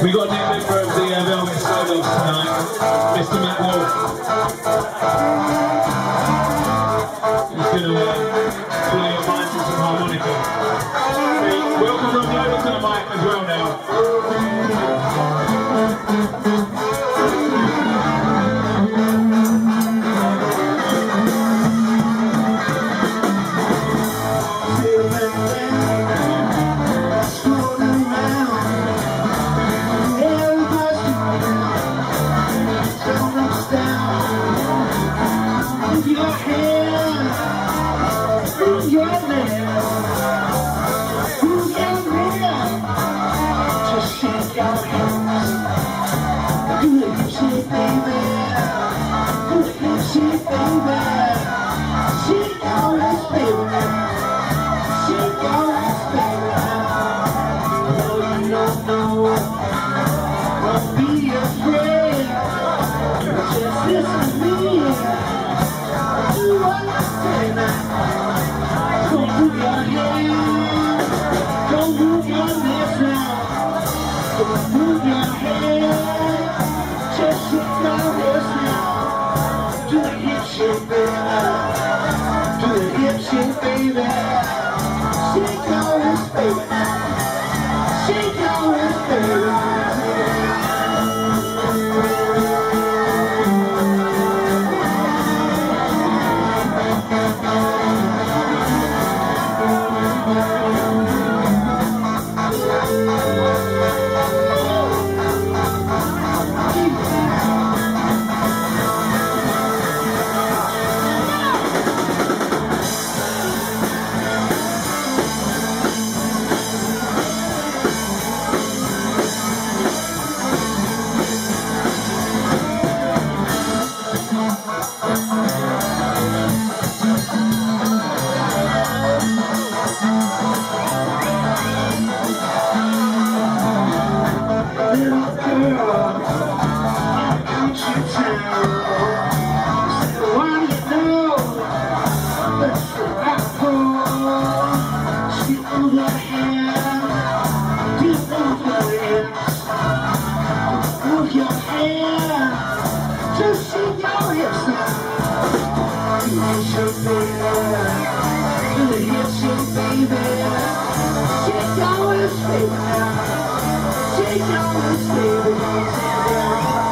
We got a new member of the Velvet Skydogs tonight, Mr. Matt Wolf. He's going to blow your minds with some harmonica. Welcome Rob Lowe to the mic as well now. Move your head, just shake your wrist now. Do the hip shake, baby. Do the hip shake, baby. Shake your wrist, baby. Shake your wrist, baby. Just shake your hips now. Do the hip shake, baby. Shake your hips, baby. Shake your hips, baby.